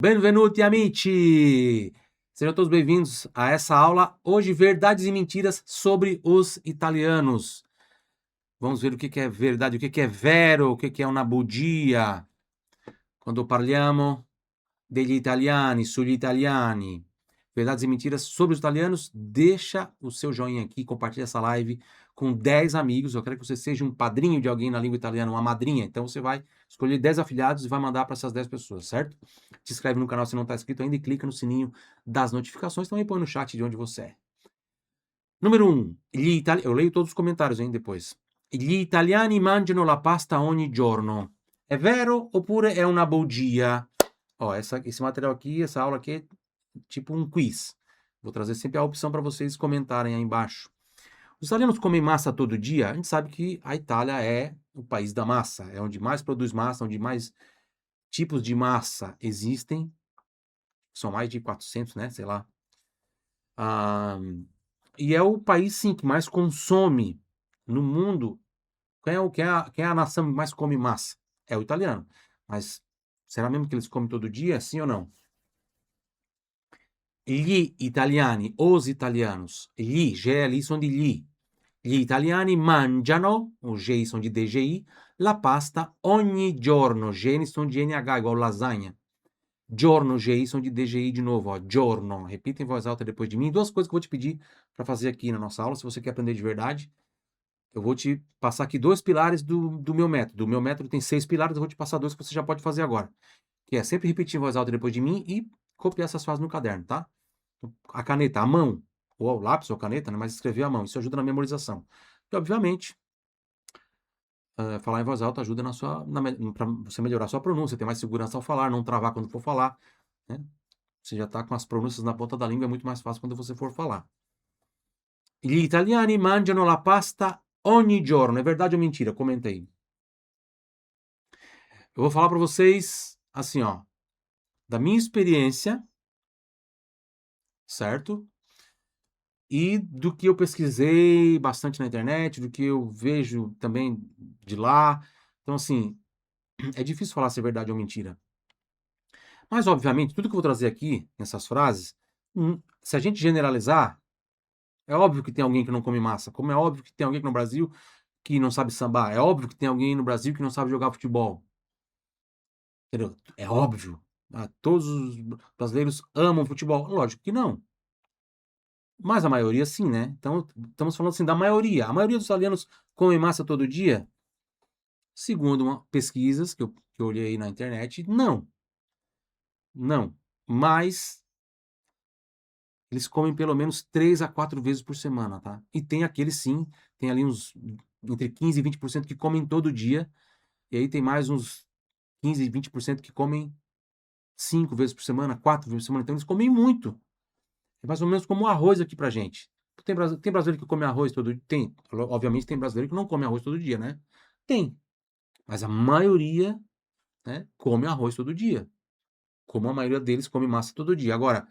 Benvenuti amici! Sejam todos bem-vindos a essa aula. Hoje, verdades e mentiras sobre os italianos. Vamos ver o que é verdade, o que é vero, o que é una bugia. Quando parliamo degli italiani, sugli italiani. Verdades e mentiras sobre os italianos. Deixa o seu joinha aqui, compartilha essa live com 10 amigos. Eu quero que você seja um padrinho de alguém na língua italiana, uma madrinha. Então você vai escolher 10 afiliados e vai mandar para essas 10 pessoas, certo? Te inscreve no canal se não está inscrito ainda e clica no sininho das notificações. Também põe no chat de onde você é. Número 1. Eu leio todos os comentários, hein, depois. Gli italiani mangiano la pasta ogni giorno. É vero oppure è una bugia? Ó, esse material aqui, essa aula aqui é tipo um quiz. Vou trazer sempre a opção para vocês comentarem aí embaixo. Os italianos comem massa todo dia? A gente sabe que a Itália é o país da massa. É onde mais produz massa, onde mais tipos de massa existem. São mais de 400, né? Sei lá. E é o país, sim, que mais consome no mundo. Quem é a nação que mais come massa? É o italiano. Mas será mesmo que eles comem todo dia? Sim ou não? Gli italiani, os italianos, GLI sono di gli. Gli italiani mangiano, os G sono di DGI, la pasta ogni giorno. G sono di NH, igual lasagna. Giorno, GI sono de DGI de novo, ó. Giorno. Repita em voz alta depois de mim. Duas coisas que eu vou te pedir para fazer aqui na nossa aula, se você quer aprender de verdade. Eu vou te passar aqui 2 pilares do meu método. O meu método tem 6 pilares, eu vou te passar 2 que você já pode fazer agora. Que é sempre repetir em voz alta depois de mim e copiar essas frases no caderno, tá? A caneta, a mão, ou o lápis ou a caneta, né? Mas escrever à mão. Isso ajuda na memorização. E, obviamente, falar em voz alta ajuda para você melhorar a sua pronúncia, ter mais segurança ao falar, não travar quando for falar, né? Você já está com as pronúncias na ponta da língua, é muito mais fácil quando você for falar. Gli italiani mangiano la pasta ogni giorno. É verdade ou mentira? Comenta aí. Eu vou falar para vocês, assim, ó, da minha experiência, certo? E do que eu pesquisei bastante na internet, do que eu vejo também de lá. Então, assim, é difícil falar se é verdade ou mentira. Mas, obviamente, tudo que eu vou trazer aqui, nessas frases, se a gente generalizar, é óbvio que tem alguém que não come massa, como é óbvio que tem alguém no Brasil que não sabe sambar, é óbvio que tem alguém no Brasil que não sabe jogar futebol. Entendeu? É óbvio. Todos os brasileiros amam futebol. Lógico que não. Mas a maioria sim, né? Então, estamos falando assim da maioria. A maioria dos italianos comem massa todo dia? Segundo pesquisas que eu olhei aí na internet, não. Não. Mas eles comem pelo menos 3 a 4 vezes por semana, tá? E tem aqueles sim, tem ali uns entre 15 e 20% que comem todo dia. E aí tem mais uns 15 e 20% que comem 5 vezes por semana, 4 vezes por semana. Então eles comem muito. É mais ou menos como o arroz aqui pra gente. Tem brasileiro que come arroz todo dia? Tem. Obviamente tem brasileiro que não come arroz todo dia, né? Tem. Mas a maioria, né, come arroz todo dia. Como a maioria deles come massa todo dia. Agora,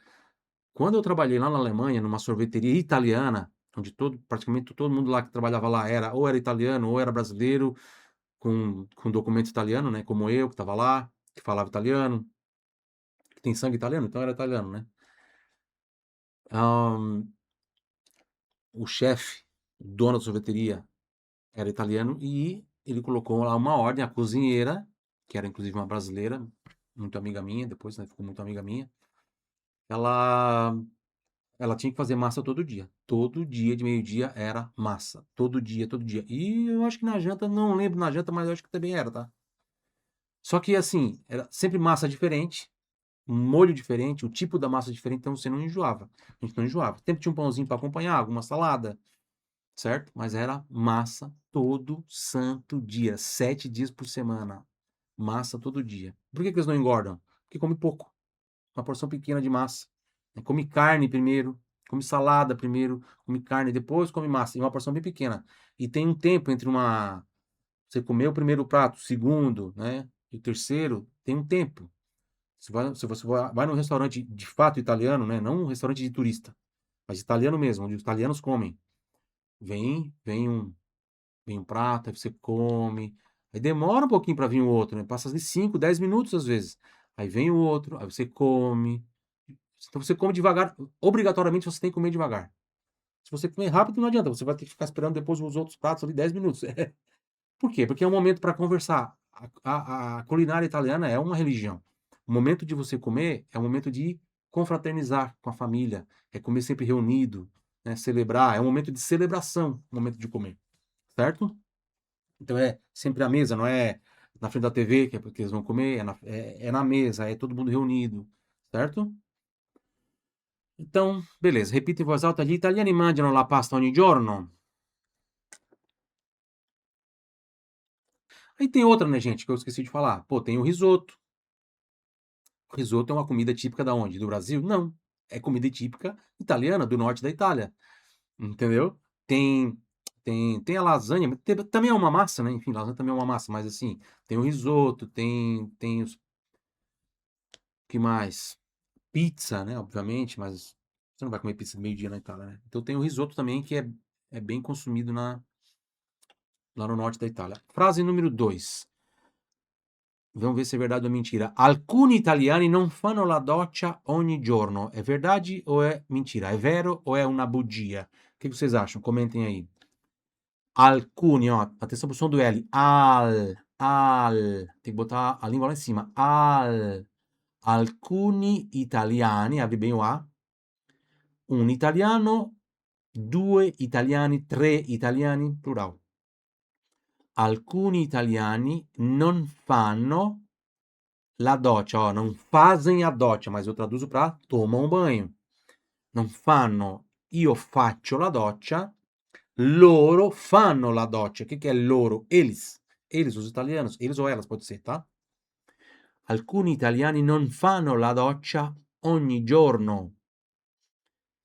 quando eu trabalhei lá na Alemanha, numa sorveteria italiana, onde praticamente todo mundo lá que trabalhava lá ou era italiano ou era brasileiro, com documento italiano, né? Como eu, que estava lá, que falava italiano, que tem sangue italiano, então era italiano, né? O chefe, o dono da sorveteria, era italiano e ele colocou lá uma ordem, a cozinheira, que era inclusive uma brasileira, muito amiga minha, depois, né, ficou muito amiga minha, ela, ela tinha que fazer massa todo dia. Todo dia, de meio-dia, era massa. Todo dia, todo dia. E eu acho que na janta, não lembro na janta, mas eu acho que também era, tá? Só que, assim, era sempre massa diferente, um molho diferente, o tipo da massa diferente, então você não enjoava. A gente não enjoava. Sempre tinha um pãozinho para acompanhar, alguma salada, certo? Mas era massa todo santo dia, 7 dias por semana. Massa todo dia. Por que eles não engordam? Porque come pouco. Uma porção pequena de massa. Come carne primeiro, come salada primeiro, come carne, depois come massa. E uma porção bem pequena. E tem um tempo entre você comer o primeiro prato, o segundo, né? E o terceiro, tem um tempo. Se você vai num restaurante de fato italiano, né? Não um restaurante de turista, mas italiano mesmo, onde os italianos comem. Vem um prato, aí você come. Aí demora um pouquinho para vir o outro, né? Passa de 5, 10 minutos às vezes. Aí vem o outro, aí você come. Então você come devagar. Obrigatoriamente você tem que comer devagar. Se você comer rápido, não adianta. Você vai ter que ficar esperando depois os outros pratos ali 10 minutos. Por quê? Porque é um momento para conversar. A culinária italiana é uma religião. O momento de você comer é um momento de confraternizar com a família. É comer sempre reunido, né? Celebrar. É um momento de celebração, o momento de comer. Certo? Então é sempre à mesa, não é na frente da TV, que é porque eles vão comer, é na mesa, é todo mundo reunido, certo? Então, beleza, repita em voz alta, gli italiani mangiano la pasta ogni giorno. Aí tem outra, né, gente, que eu esqueci de falar. Pô, tem o risoto. O risoto é uma comida típica da onde? Do Brasil? Não. É comida típica italiana, do norte da Itália. Entendeu? Tem a lasanha, também é uma massa, né? Enfim, lasanha também é uma massa, mas assim, tem o risoto, tem os que mais? Pizza, né, obviamente, mas você não vai comer pizza meio-dia na Itália, né? Então tem o risoto também, que é bem consumido lá no norte da Itália. Frase número 2. Vamos ver se é verdade ou mentira. Alcuni italiani non fanno la doccia ogni giorno. É verdade ou é mentira? É vero ou é una bugia? O que vocês acham? Comentem aí. Alcuni, ó, atenção pro som do L. Tem que botar a língua lá em cima. Alcuni italiani, abre bem o A. Un italiano, due italiani, tre italiani, plural. Alcuni italiani non fanno la doccia, ó, non fazem a doccia, mas eu traduzo para tomam um banho. Non fanno, io faccio la doccia, loro fanno la doccia. O que é loro? Eles, os italianos, eles ou elas, pode ser, tá? Alcuni italiani non fanno la doccia ogni giorno.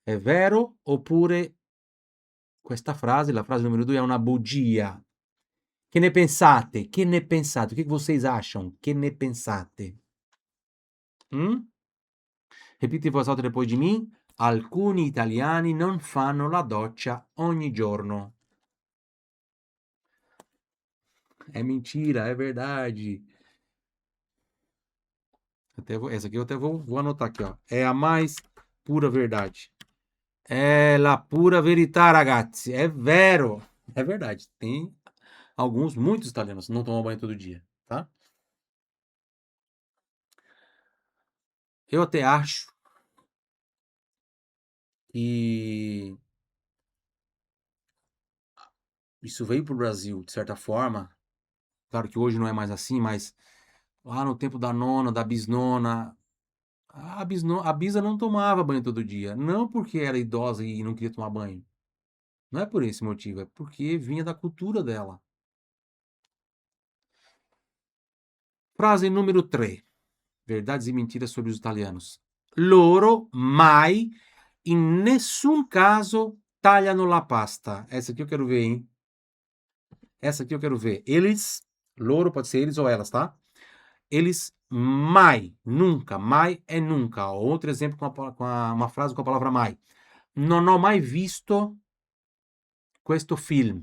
È vero oppure questa frase, la frase número 2, é uma bugia? Che ne pensate? Che ne pensate? O que vocês acham? Che ne pensate? Repite in voz alta depois de mim. Alcuni italiani non fanno la doccia ogni giorno. É mentira, é verdade. Essa aqui eu até vou anotar aqui, ó. É a mais pura verdade. É la pura verità, ragazzi. É vero. É verdade. Tem alguns, muitos italianos não tomam banho todo dia, tá? Eu até acho que isso veio para o Brasil, de certa forma. Claro que hoje não é mais assim, mas lá no tempo da nona, da bisnona, a bisa não tomava banho todo dia. Não porque era idosa e não queria tomar banho. Não é por esse motivo, é porque vinha da cultura dela. Frase número 3. Verdades e mentiras sobre os italianos. Loro mai, in nessun caso, tagliano la pasta. Essa aqui eu quero ver, hein? Essa aqui eu quero ver. Eles, loro pode ser eles ou elas, tá? Eles mai, nunca, mai é nunca. Outro exemplo com uma frase com a palavra mai. Non ho mai visto questo film.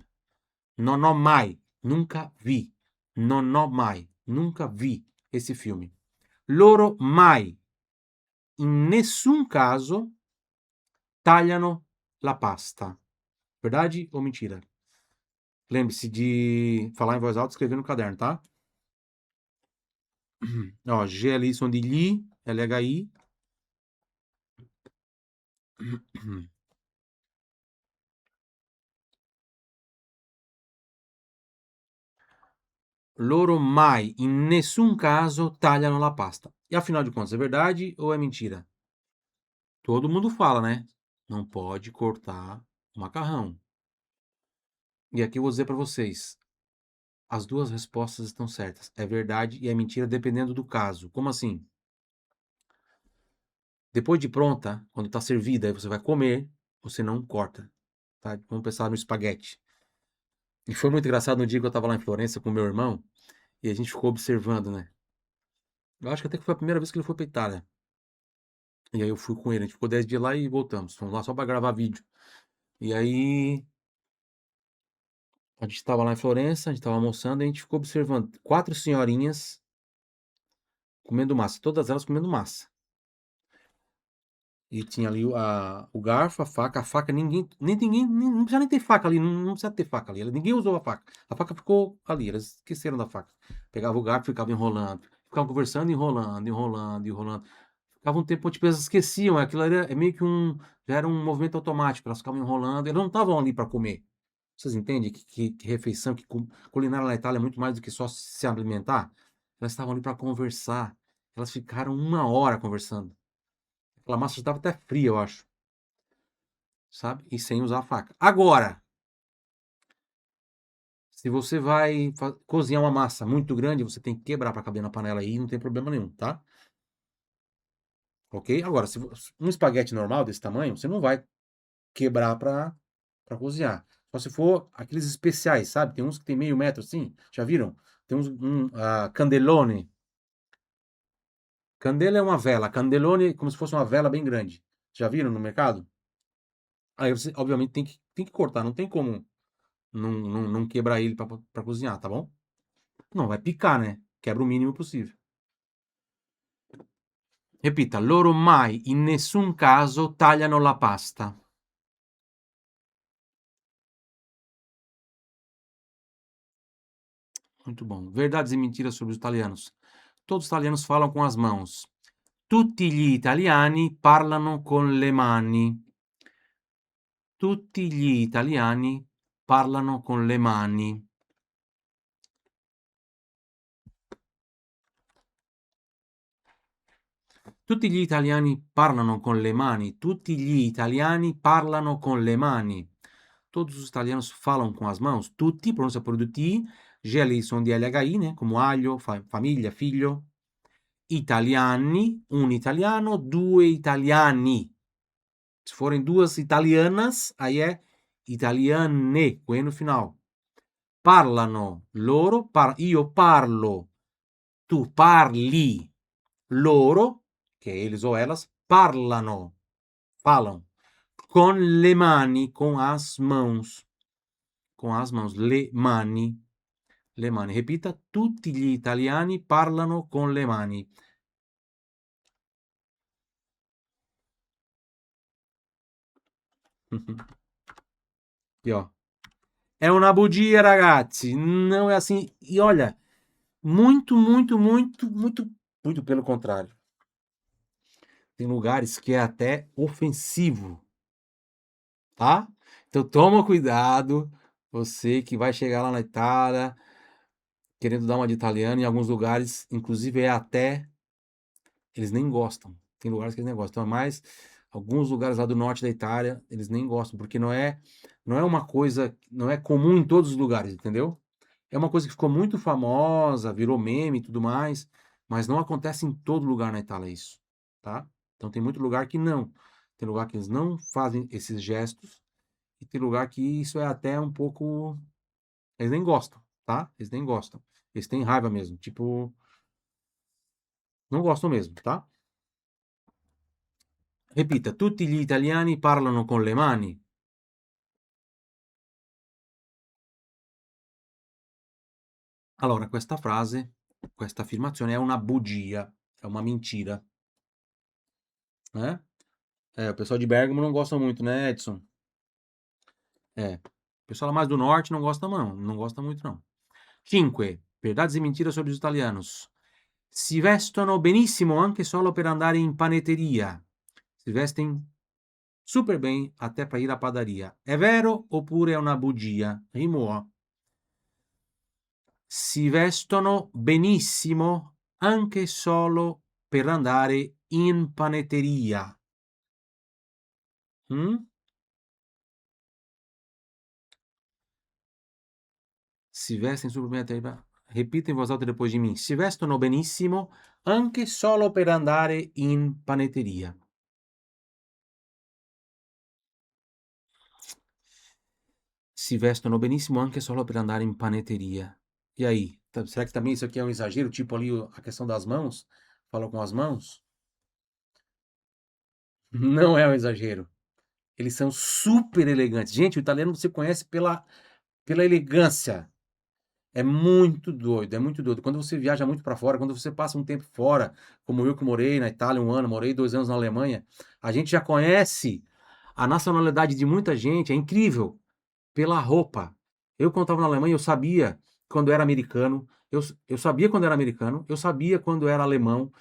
Non ho mai, nunca vi. Non ho mai, nunca vi esse filme. Loro mai, in nessun caso, tagliano la pasta. Verdade ou mentira? Lembre-se de falar em voz alta e escrever no caderno, tá? Ó, G ali som de li, LHI. Loro mai, in nessun caso, tagliano la pasta. E afinal de contas, é verdade ou é mentira? Todo mundo fala, né? Não pode cortar o macarrão. E aqui eu vou dizer para vocês. As duas respostas estão certas. É verdade e é mentira dependendo do caso. Como assim? Depois de pronta, quando está servida, aí você vai comer, você não corta. Tá? Vamos pensar no espaguete. E foi muito engraçado no dia que eu estava lá em Florença com meu irmão e a gente ficou observando, né? Eu acho que até que foi a primeira vez que ele foi pra Itália. E aí eu fui com ele, a gente ficou 10 dias lá e voltamos. Fomos lá só para gravar vídeo. E aí a gente estava lá em Florença, a gente estava almoçando e a gente ficou observando 4 senhorinhas comendo massa, todas elas comendo massa. E tinha ali o garfo, a faca ninguém, não precisa nem ter faca ali, não precisa ter faca ali, ninguém usou a faca ficou ali, elas esqueceram da faca. Pegava o garfo e ficava enrolando, ficavam conversando, enrolando. Ficava um tempo, tipo, elas esqueciam, aquilo era, é meio que já era um movimento automático, elas ficavam enrolando, elas não estavam ali para comer. Vocês entendem que refeição, culinária na Itália é muito mais do que só se alimentar? Elas estavam ali para conversar, elas ficaram 1 hora conversando. Aquela massa já estava até fria, eu acho, sabe? E sem usar a faca. Agora, se você vai cozinhar uma massa muito grande, você tem que quebrar para caber na panela aí, não tem problema nenhum, tá? Ok? Agora, se um espaguete normal desse tamanho, você não vai quebrar para cozinhar. Só se for aqueles especiais, sabe? Tem uns que tem meio metro assim, já viram? Tem uns candelone. Candela é uma vela, candelone é como se fosse uma vela bem grande. Já viram no mercado? Aí você, obviamente, tem que cortar, não tem como não quebrar ele para cozinhar, tá bom? Não, vai picar, né? Quebra o mínimo possível. Repita, loro mai in nessun caso tagliano la pasta. Muito bom. Verdades e mentiras sobre os italianos. Todos os italianos falam com as mãos. Tutti gli italiani parlano con le mani. Tutti gli italiani parlano con le mani. Tutti gli italiani parlano con le mani. Tutti gli italiani parlano con le mani. Todos os italianos falam com as mãos. Tutti, pronúncia por do ti. G ali som di LHI, né? Como alho, famiglia, figlio. Italiani, un italiano, due italiani. Se forem duas italianas, aí é italiane, com E no final. Parlano loro, io parlo, tu parli, loro, che è eles ou elas, parlano, falam, con le mani, com as mãos, le mani, repita, tutti gli italiani parlano con le mani. E ó, é uma bugia, ragazzi, não é assim, e olha, muito, muito, muito, muito, muito pelo contrário. Tem lugares que é até ofensivo, tá? Então toma cuidado, você que vai chegar lá na Itália, querendo dar uma de italiano, em alguns lugares, inclusive é até, eles nem gostam. Tem lugares que eles nem gostam, mas alguns lugares lá do norte da Itália, eles nem gostam, porque não é uma coisa, não é comum em todos os lugares, entendeu? É uma coisa que ficou muito famosa, virou meme e tudo mais, mas não acontece em todo lugar na Itália isso, tá? Então tem muito lugar que não. Tem lugar que eles não fazem esses gestos e tem lugar que isso é até um pouco, eles nem gostam, tá? Eles nem gostam. Eles têm raiva mesmo, tipo, não gostam mesmo, tá? Repita, tutti gli italiani parlano con le mani. Allora, questa frase, questa affermazione è una bugia, è uma mentira, né? O pessoal de Bergamo não gosta muito, né, Edson? O pessoal mais do norte não gosta não gosta muito não. 5. Verdades e mentiras sobre os italianos. Si vestono benissimo anche solo per andare in panetteria. Si vestem super bem até para ir à padaria. É vero oppure è una bugia? Rimua. Si vestono benissimo anche solo per andare in panetteria. Si vestem super bem até... Repita em voz alta depois de mim. Si vestono benissimo anche solo per andare in panetteria. Si vestono benissimo anche solo per andare in panetteria. E aí? Será que também isso aqui é um exagero? Tipo ali a questão das mãos? Falam com as mãos? Não é um exagero. Eles são super elegantes. Gente, o italiano você conhece pela elegância. É muito doido, é muito doido. Quando você viaja muito para fora, quando você passa um tempo fora, como eu que morei na Itália 1 ano, morei 2 anos na Alemanha, a gente já conhece a nacionalidade de muita gente, é incrível, pela roupa. Eu quando estava na Alemanha, eu sabia quando era americano, eu sabia quando era americano, eu sabia quando era alemão,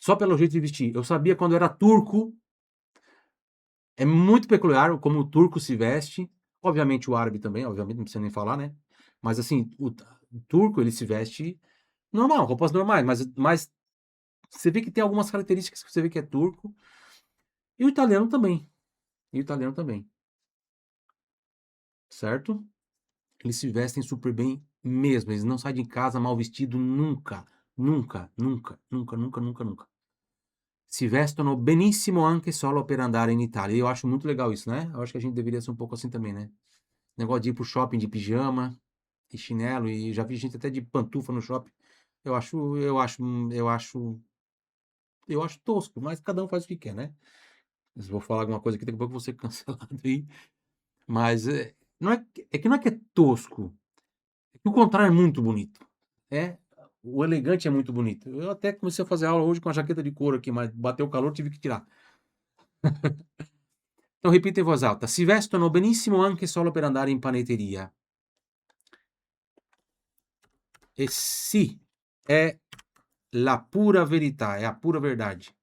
só pelo jeito de vestir. Eu sabia quando era turco, é muito peculiar como o turco se veste, obviamente o árabe também, obviamente, não precisa nem falar, né? Mas assim, o turco ele se veste normal, roupas normais, mas você vê que tem algumas características que você vê que é turco, e o italiano também, e o italiano também, certo? Eles se vestem super bem mesmo, eles não saem de casa mal vestido nunca, nunca, nunca, nunca, nunca, nunca, nunca. Si vestono benissimo anche solo per andare in Italia. E eu acho muito legal isso, né? Eu acho que a gente deveria ser um pouco assim também, né? Negócio de ir pro shopping de pijama e chinelo, e já vi gente até de pantufa no shopping. Eu acho, eu acho, eu acho, eu acho tosco, mas cada um faz o que quer, né? Se eu vou falar alguma coisa aqui, daqui a pouco eu vou ser cancelado aí. Mas não é, é que não é que é tosco, é que o contrário é muito bonito. É, o elegante é muito bonito. Eu até comecei a fazer aula hoje com a jaqueta de couro aqui, mas bateu o calor, tive que tirar. Então repita em voz alta. Si vestono benissimo anche solo per andare in panetteria. E sì, è la pura verità, é a pura verdade.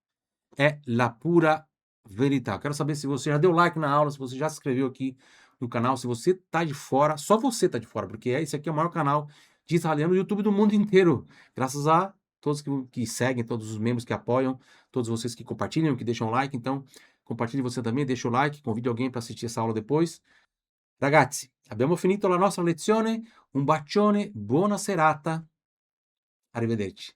É la pura verità. Quero saber se você já deu like na aula, se você já se inscreveu aqui no canal, se você tá de fora, só você tá de fora, porque esse aqui é o maior canal de italiano do YouTube do mundo inteiro. Graças a todos que seguem, todos os membros que apoiam, todos vocês que compartilham, que deixam like. Então, compartilhe você também, deixa o like, convide alguém para assistir essa aula depois. Ragazzi, abbiamo finito la nostra lezione. Un bacione, buona serata. Arrivederci.